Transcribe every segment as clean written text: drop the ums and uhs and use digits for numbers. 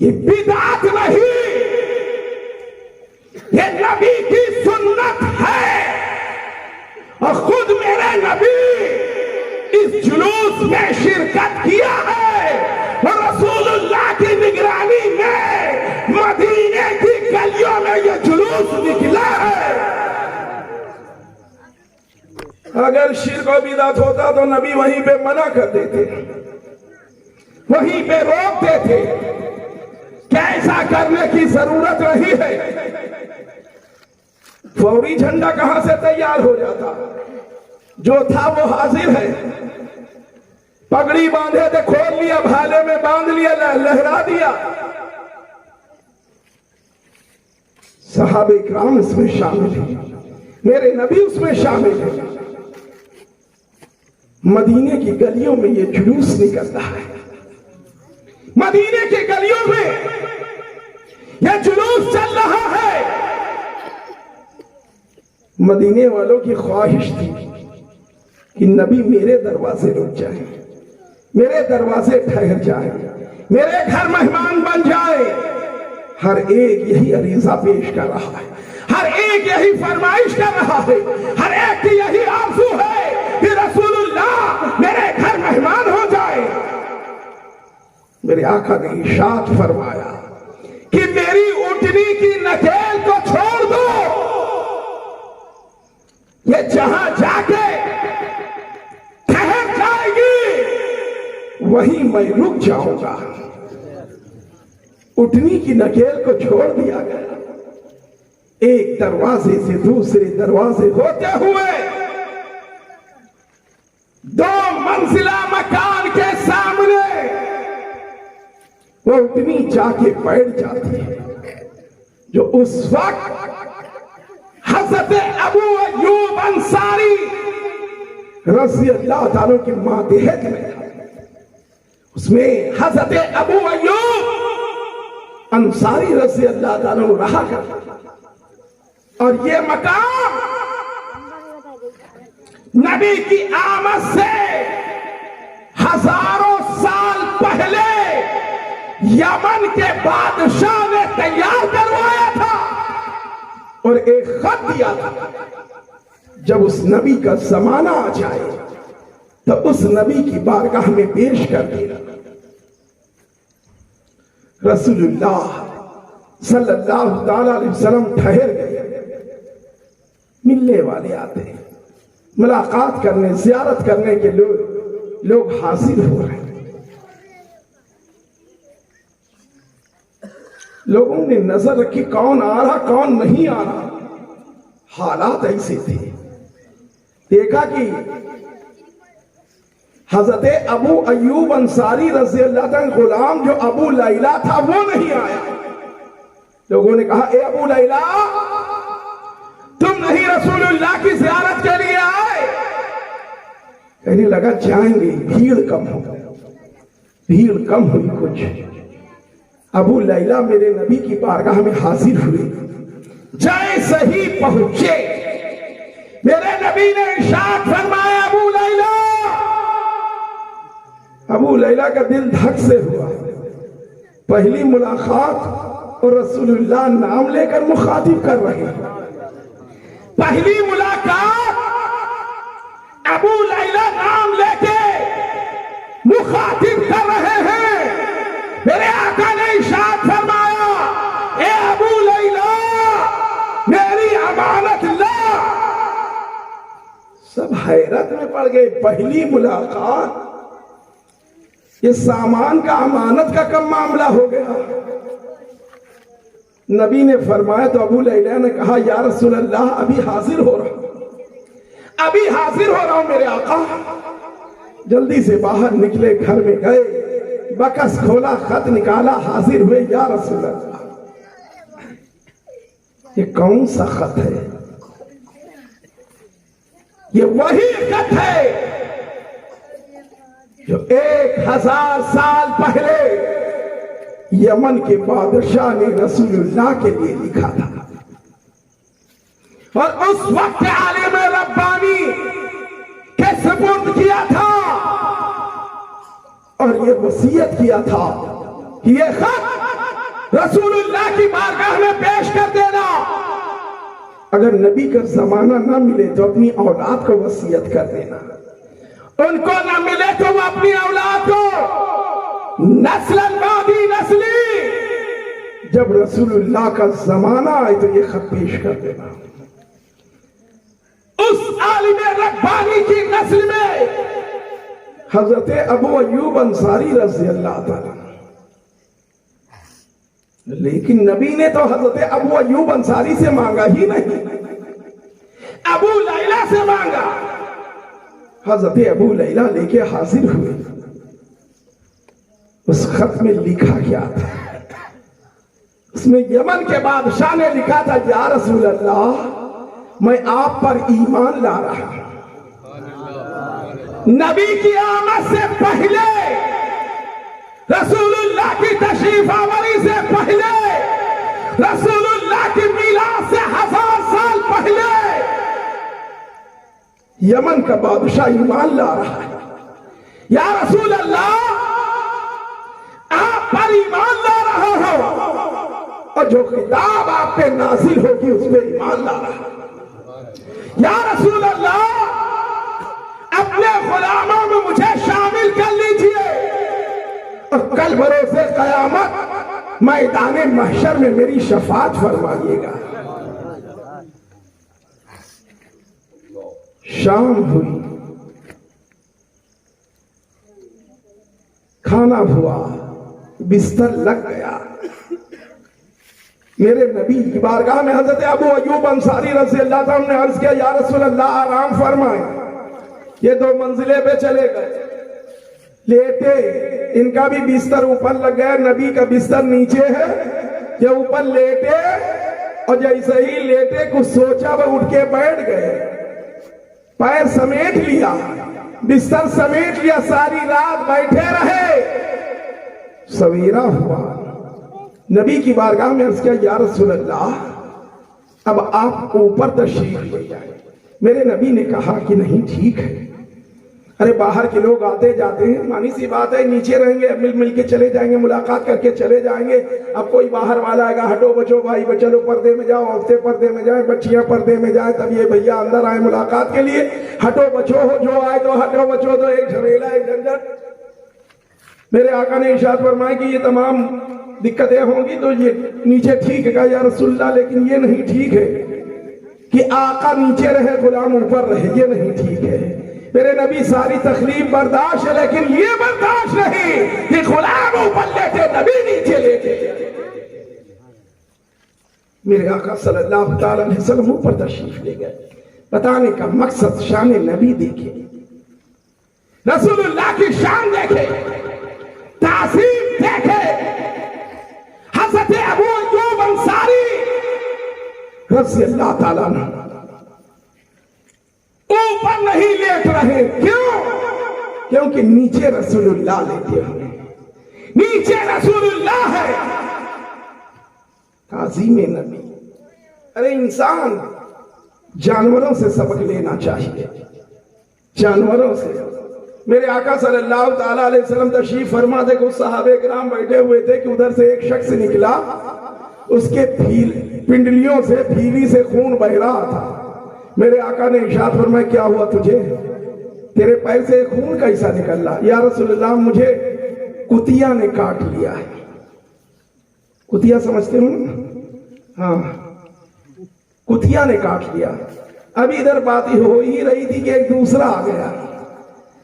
ये बिदअत नहीं, ये नबी की सुन्नत है। और खुद मेरे नबी इस जुलूस में शिरकत किया है और रसूलुल्लाह की निगरानी में मदीने की गलियों में ये जुलूस निकला है। अगर शिर्क और बिदअत होता तो नबी वहीं पे मना कर देते, वहीं पे रोक देते। क्या ऐसा करने की जरूरत रही है? फौरी झंडा कहां से तैयार हो जाता? जो था वो हाजिर है। पगड़ी बांधे थे, खोल लिया, भाले में बांध लिया, लहरा दिया। सहाबे इकराम इसमें शामिल है, मेरे नबी उसमें शामिल है। मदीने की गलियों में ये जुलूस निकल रहा है, मदीने की गलियों में यह जुलूस चल रहा है। मदीने वालों की ख्वाहिश थी कि नबी मेरे दरवाजे रुक जाए, मेरे दरवाजे ठहर जाए, मेरे घर मेहमान बन जाए। हर एक यही अरीजा पेश कर रहा है, हर एक यही फरमाइश कर रहा है, हर एक की यही आरज़ू है कि रसूलुल्लाह मेरे घर मेहमान हो जाए। मेरे आका ने इरशाद फरमाया कि मेरी ऊँटनी की नकेल को छोड़ दो, ये जहां जाके ठहर जाएगी वहीं मैं रुक जाऊंगा। ऊँटनी की नकेल को छोड़ दिया गया। एक दरवाजे से दूसरे दरवाजे होते हुए 2 मंजिला मकान के सामने वो ऊँटनी जाके बैठ जाती है, जो उस वक्त हज़रत अबू अय्यूब अंसारी रज़ी अल्लाह ताला की मातहत में, उसमें हज़रत अबू अय्यूब अंसारी रज़ी अल्लाह ताला रहा करता। और ये मकाम नबी की आमद से हजारों साल पहले यमन के बादशाह ने तैयार करवाया था और एक खत दिया था, जब उस नबी का जमाना आ जाए तो उस नबी की बारगाह में पेश कर देना। रसूलुल्लाह सल्लल्लाहु अलैहि वसल्लम ठहर गए। मिलने वाले आते हैं, मुलाकात करने, जियारत करने के लोग हाजिर हो रहे हैं। लोगों ने नजर रखी कौन आ रहा कौन नहीं आ रहा। हालात ऐसे थे, देखा कि हजरत अबू अय्यूब अंसारी रज़ी अल्लाह ताला गुलाम जो अबू लैला था वो नहीं आया। लोगों ने कहा, ए अबू लैला, तुम नहीं रसूलुल्लाह की ज़ियारत के लिए आए? कहने लगा, जाएंगे, भीड़ कम हो गई, भीड़ कम हुई कुछ। अबू लैला मेरे नबी की बारगाह में हाजिर हुए। जैसे ही पहुंचे मेरे नबी ने इरशाद फरमाया, अबू लैला। अबू लैला का दिल धक से हुआ। पहली मुलाकात और रसूलुल्लाह नाम लेकर मुखातिब कर रहे हैं। पहली मुलाकात अबू लैला नाम लेके मुखातिब कर रहे हैं। मेरे आका ने इरशाद फरमाया, ए अबू लैला, मेरी अमानत ला। सब हैरत में पड़ गए। पहली मुलाकात, ये सामान का, अमानत का कम मामला हो गया। नबी ने फरमाया तो अबू लैला ने कहा, या रसूल अल्लाह, अभी हाजिर हो रहा हूं, अभी हाजिर हो रहा हूं मेरे आका। जल्दी से बाहर निकले, घर में गए, बकस खोला, खत निकाला, हाजिर हुए। या रसूल अल्लाह, ये कौन सा खत है? ये वही खत है जो 1000 साल पहले यमन के बादशाह ने रसूलुल्लाह के लिए लिखा था। और उस वक्त आलिम रब्बानी के सुपुर्द किया था और ये वसीयत किया था कि ये खत रसूलुल्लाह की बारगाह में पेश कर देना। अगर नबी का जमाना ना मिले तो अपनी औलाद को वसीयत कर देना, उनको ना मिले तो वो अपनी औलाद को नस्लन बादी नस्ली, जब रसूलुल्लाह का जमाना आए तो ये खत पेश कर देना। उस आलिम रब्बानी की नस्ल में हजरत अबू अय्यूब अंसारी रज़ी अल्लाह ताला, लेकिन नबी ने तो हजरत अबू अय्यूब अंसारी से मांगा ही नहीं, अबू लैला से मांगा। हजरत अबू लैला लेके हाजिर हुए। उस खत में लिखा क्या था? उसमें यमन के बादशाह ने लिखा था, या रसूल अल्लाह, मैं आप पर ईमान ला रहा हूं। नबी की आमद से पहले, रसूलुल्लाह की तशरीफ आवरी से पहले, रसूलुल्लाह की मिलाद से 1000 साल पहले यमन का बादशाह ईमान ला रहा है। या रसूल अल्लाह, आप पर ईमान ला रहा हो और जो किताब आप पे नाजिल होगी उस पर ईमान ला रहा है। या रसूल अल्लाह, अपने गुलामों में मुझे शामिल कर लीजिए और कल बरोसे कयामत मैदान महशर में मेरी शफाअत फरमाइएगा। शाम हुई, खाना हुआ, बिस्तर लग गया। मेरे नबी की बारगाह में हजरत अबू अय्यूब अंसारी रज़ी अल्लाह ताला ने अर्ज किया, या रसूल अल्लाह, आराम फरमाए। ये 2 मंजिले पे चले गए, लेटे, इनका भी बिस्तर ऊपर लग गया, नबी का बिस्तर नीचे है, ये ऊपर लेटे और जैसे ही लेटे कुछ सोचा वह उठ के बैठ गए, पैर समेट लिया, बिस्तर समेट लिया, सारी रात बैठे रहे। सवेरा हुआ, नबी की बारगाह में अर्ज किया, या रसूल अल्लाह, अब आप ऊपर तशरीफ ले जाए। मेरे नबी ने कहा कि नहीं, ठीक है, अरे बाहर के लोग आते जाते हैं, मानी सी बात है, नीचे रहेंगे, मिल के चले जाएंगे, मुलाकात करके चले जाएंगे। अब कोई बाहर वाला आएगा, हटो बचो भाई, चलो पर्दे में जाओ, औरतें पर्दे में जाए, बच्चियां पर्दे में जाए, तब ये भैया अंदर आए मुलाकात के लिए, हटो बचो हो, जो आए तो हटो बचो, तो एक झमेला, एक झंझट। मेरे आका ने इरशाद फरमाया कि ये तमाम दिक्कतें होंगी तो ये नीचे ठीक है। या रसूलल्लाह, लेकिन ये नहीं ठीक है कि आका नीचे रहे, गुलाम ऊपर रहे, ये नहीं ठीक है। मेरे नबी सारी तकलीफ बर्दाश्त है, लेकिन ये बर्दाश्त नहीं कि गुलाम ऊपर लेटे, नबी नीचे लेटे। मेरे आका सल्लल्लाहु अलैहि वसल्लम ऊपर तशरीफ ले गए। बताने का मकसद शान नबी देखे, रसूलुल्लाह की शान देखे, तासीम देखे। हज़रत अबू अय्यूब अंसारी रज़ी अल्लाह ताला अन्हु ऊपर नहीं लेट रहे, क्यों? क्योंकि नीचे रसूलुल्लाह लेटे हुए, नीचे रसूलुल्लाह है, ताज़ीम नबी। अरे इंसान जानवरों से सबक लेना चाहिए, जानवरों से। मेरे आका सल्लल्लाहु ताला अलैहि वसल्लम तशरीफ फरमा थे, कुछ सहाबे किराम बैठे हुए थे कि उधर से एक शख्स निकला, उसके पिंडलियों से, फीली से खून बह रहा था। मेरे आका ने इरशाद फरमाया, क्या हुआ तुझे, तेरे पैर से खून कैसा निकल रहा? या रसूलल्लाह, मुझे कुतिया ने काट लिया है। कुतिया समझते हो ना? हाँ, कुतिया ने काट लिया। अभी इधर बात हो ही रही थी कि एक दूसरा आ गया,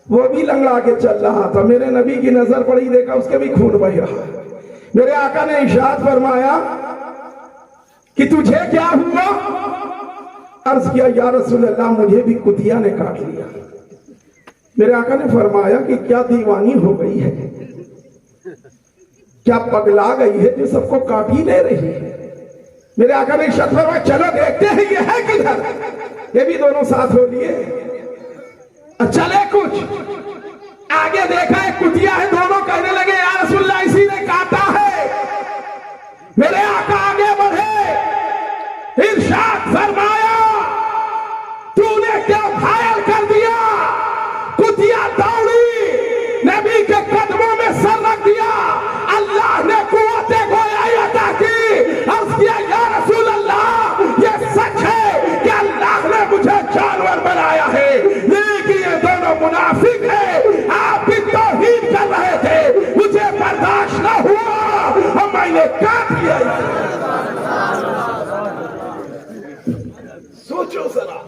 वो भी लंगड़ा के चल रहा था। मेरे नबी की नजर पड़ी, देखा उसके भी खून बह रहा। मेरे आका ने इरशाद फरमाया कि तुझे क्या हुआ? अर्ज किया, या रसूलल्लाह, मुझे भी कुतिया ने काट लिया। मेरे आका ने फरमाया कि क्या दीवानी हो गई है, क्या पगला गई है जो सबको काट ही ले रही है? मेरे आका ने इरशाद फरमाया, चलो देखते हैं ये है किधर। ये भी दोनों साथ हो लिए, चले कुछ आगे देखा एक कुतिया है, दोनों कहने लगे, या रसूलल्लाह, इसी ने काटा है। मेरे आका आगे बढ़े, इरशाद फरमाया, तूने क्या घायल कर दिया? कुतिया दौड़ी, नबी के कदमों में सर रख दिया। अल्लाह ने कुव्वत गोयाई अता ने काट लिया इसे। सोचो जरा,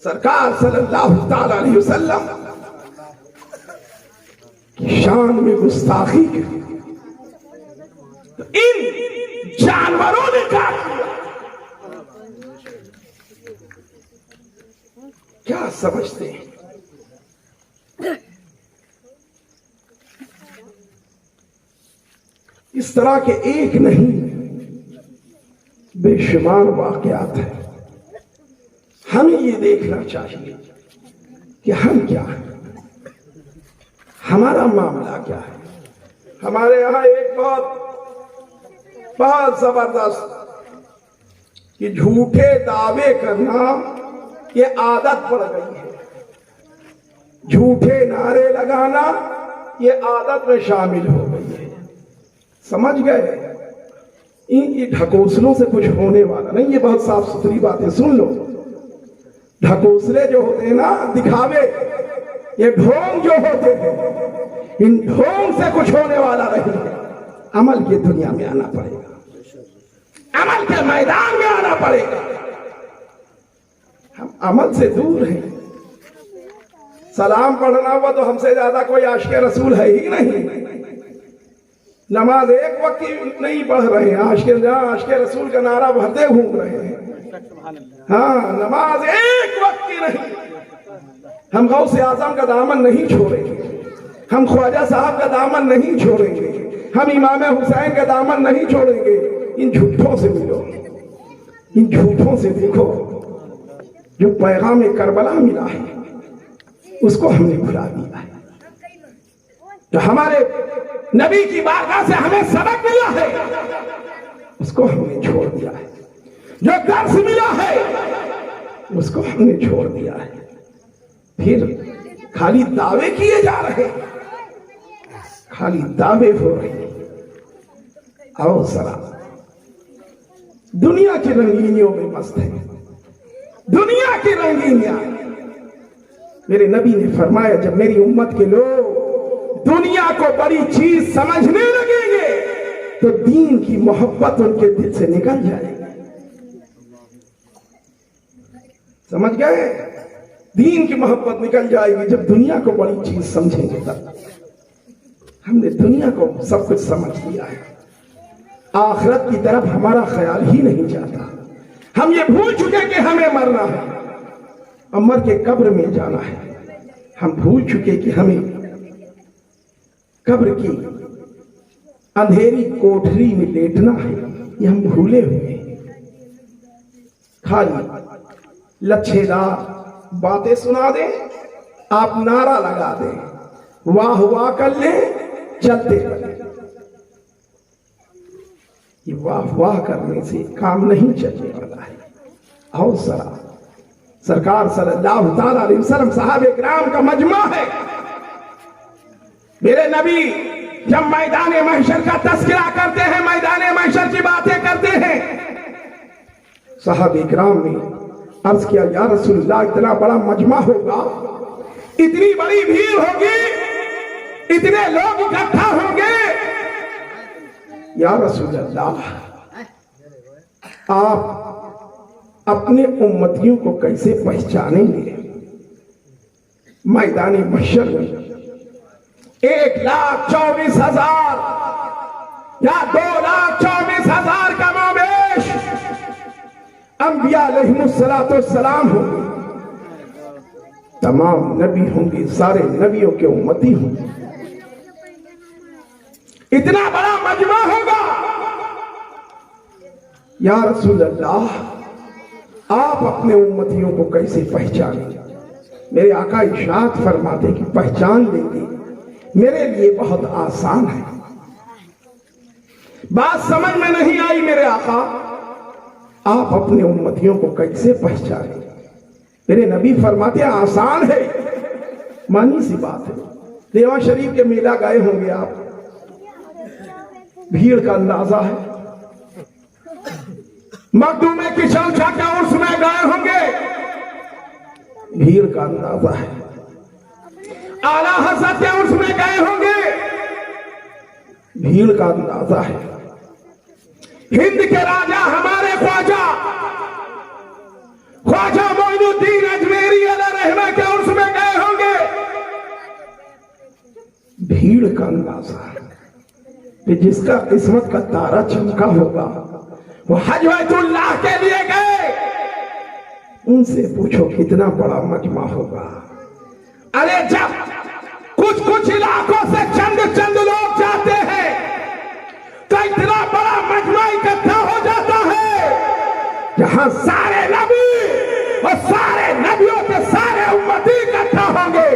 सरकार सल्लल्लाहु ताला अलैहि वसल्लम की शान में गुस्ताखी की, तो इन जानवरों ने काट लिया। क्या समझते हैं? इस तरह के एक नहीं बेशुमार वाकयात हैं। हमें ये देखना चाहिए कि हम क्या है, हमारा मामला क्या है। हमारे यहां एक बहुत जबरदस्त कि झूठे दावे करना ये आदत पड़ गई है। झूठे नारे लगाना ये आदत में शामिल हो गई है। समझ गए? इनकी ढकोसलों से कुछ होने वाला नहीं। ये बहुत साफ सुथरी बातें सुन लो। ढकोसले जो होते हैं ना, दिखावे, ये ढोंग जो होते हैं, इन ढोंग से कुछ होने वाला नहीं है। अमल की दुनिया में आना पड़ेगा, अमल के मैदान में आना पड़ेगा। हम अमल से दूर हैं। सलाम पढ़ना हुआ तो हमसे ज्यादा कोई आशिक़ रसूल है ही नहीं। नमाज एक वक्त की नहीं पढ़ रहे हैं, आशिक़ रसूल का नारा भरते घूम रहे हैं। हाँ, नमाज एक वक्त की नहीं। हम गौसे आजम का दामन नहीं छोड़ेंगे, हम ख्वाजा साहब का दामन नहीं छोड़ेंगे, हम इमाम हुसैन का दामन नहीं छोड़ेंगे। इन झूठों से मिलो, इन झूठों से देखो। जो पैगाम करबला मिला है उसको हमने भुला दिया है। जो हमारे नबी की बारगाह से हमें सबक मिला है उसको हमने छोड़ दिया है। जो दर्स मिला है उसको हमने छोड़ दिया है। फिर खाली दावे किए जा रहे हैं, खाली दावे हो रहे हैं। आओ जरा दुनिया की रंगीनियों में मस्त है, दुनिया की रंगीनियां। मेरे नबी ने फरमाया, जब मेरी उम्मत के लोग दुनिया को बड़ी चीज समझने लगेंगे तो दीन की मोहब्बत उनके दिल से निकल जाएगी। समझ गए? दीन की मोहब्बत निकल जाएगी जब दुनिया को बड़ी चीज समझेंगे। तब हमने दुनिया को सब कुछ समझ लिया है, आखिरत की तरफ हमारा ख्याल ही नहीं जाता। हम ये भूल चुके कि हमें मरना है और मर के कब्र में जाना है। हम भूल चुके कि हमें कब्र की अंधेरी कोठरी में लेटना है। ये हम भूले हुए हैं। खाली लच्छेदार बातें सुना दें, आप नारा लगा दें, वाह वाह कर लें, चलते बने। ये वाह वाह करने से काम नहीं चलने वाला है। आओ जरा, सरकार सल्लल्लाहु ताला अलैहि वसल्लम साहबे किराम का मजमा है। मेरे नबी जब मैदान महशर का तस्करा करते हैं, मैदान महशर की बातें करते हैं, साहबे किराम ने अर्ज किया, या रसूलल्लाह, इतना बड़ा मजमा होगा, इतनी बड़ी भीड़ होगी, इतने लोग इकट्ठा होंगे, या रसूलल्लाह, आप अपने उम्मतियों को कैसे पहचानेंगे? मैदान महशर में 1,24,000 या 2,24,000 का मोमेश अंबिया अलैहिमुस्सलाम होंगे। तमाम नबी होंगे, सारे नबियों के उम्मती होंगे। इतना बड़ा मजमा होगा। या रसूल अल्लाह, आप अपने उम्मतियों को कैसे पहचानेंगे? मेरे आका इरशाद फरमाते कि पहचान लेंगे, मेरे लिए बहुत आसान है। बात समझ में नहीं आई मेरे आका, आप अपने उम्मतियों को कैसे पहचानेंगे? मेरे नबी फरमाते हैं आसान है, मानी सी बात है। देवा शरीफ के मेला गए होंगे आप, भीड़ का अंदाजा है। मखदूमे की शौचा के उर्स में गए होंगे, भीड़ का अंदाजा है। आला हज़रत के उर्स में गए होंगे, भीड़ का अंदाजा है। हिंद के राजा हमारे ख्वाजा मोइनुद्दीन अजमेरी अला रहमा के उर्स में गए होंगे। भीड़ का अंदाजा कि जिसका किस्मत का तारा चमका होगा वो हज बैतुल्लाह के लिए गए। उनसे पूछो कितना बड़ा मजमा होगा। अरे जब कुछ कुछ इलाकों से चंद लोग जाते हैं तो इतना बड़ा मजमा इकट्ठा हो जाता है जहां सारे नबी और सारे नबियों के सारे उम्मती इकट्ठा होंगे।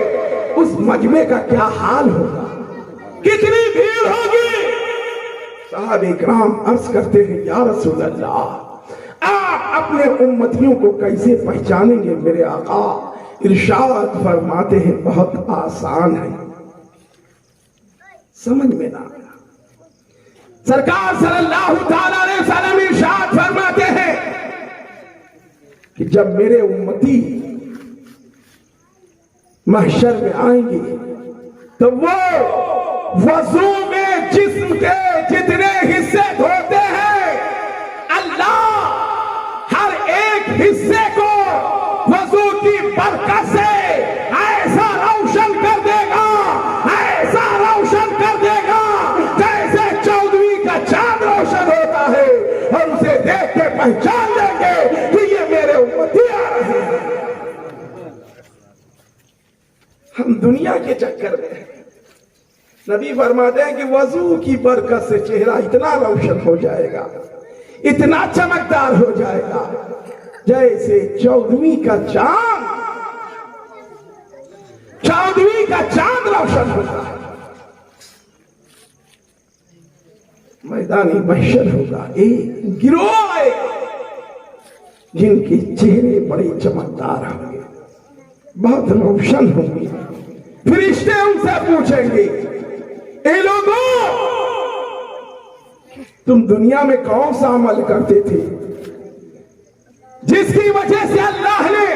उस मजमे का क्या हाल होगा, कितनी भीड़ होगी। साहब इकराम अर्ज करते हैं, या रसूल अल्लाह, आप अपने उम्मतियों को कैसे पहचानेंगे मेरे आका? इरशाद फरमाते हैं, बहुत आसान है, समझ में ना आया। सरकार सल्लल्लाहु ताला अलैहि वसल्लम इरशाद फरमाते हैं कि जब मेरे उम्मती महशर में आएंगे तो वो वजू में जिस्म के जितने हिस्से धोते हैं, अल्लाह हर एक हिस्से को वजू की बरकत से ऐसा रोशन कर देगा, ऐसा रोशन कर देगा जैसे 14वीं का चांद रोशन होता है। और उसे देख के पहचान लेंगे कि ये मेरे उम्मती आ रहे हैं। हम दुनिया के चक्कर में हैं। नबी फरमाते हैं कि वजू की बरकत से चेहरा इतना रोशन हो जाएगा, इतना चमकदार हो जाएगा जैसे 14वीं का चांद रोशन होता है। मैदानी महशर होगा, एक गिरोह आएगा जिनके चेहरे बड़े चमकदार होंगे, बहुत रोशन होंगे। फरिश्ते उनसे पूछेंगे, ए लोगों, तुम दुनिया में कौन सा अमल करते थे जिसकी वजह से अल्लाह ने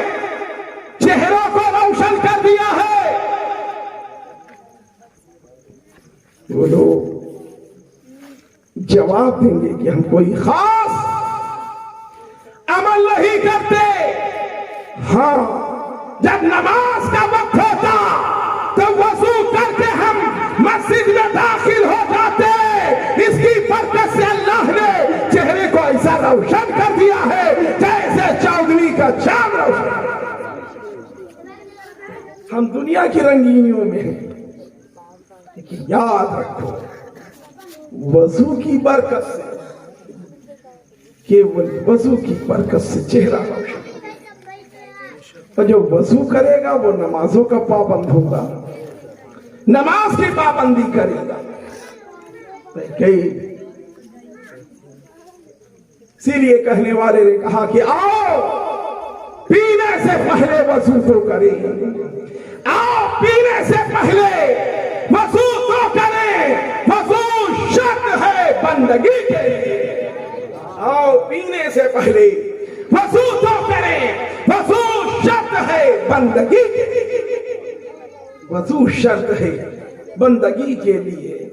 चेहरों को रोशन कर दिया है? वो लोग जवाब देंगे कि हम कोई खास अमल नहीं करते। हाँ, जब नमाज का वक्त होता तो वजू करके हम मस्जिद में दाखिल हो जाते। इसकी बरकत से अल्लाह ने चेहरे को ऐसा रोशन कर दिया है जैसे 14वीं का चांद रोशन। हम दुनिया की रंगीनियों में हैं, लेकिन याद रखो, वजू की बरकत से, केवल वजू की बरकत से चेहरा रोशन। और जो वजू करेगा वो नमाजों का पाबंद होगा, नमाज की पाबंदी करेगा। इसीलिए कहने वाले ने कहा कि आओ पीने से पहले वजू तो करें, आओ पीने से पहले वजू तो करें। वजू शर्त है बंदगी के लिए। आओ पीने से पहले वजू तो करें, वजू शर्त है बंदगी के लिए। वजू शर्त है बंदगी के लिए।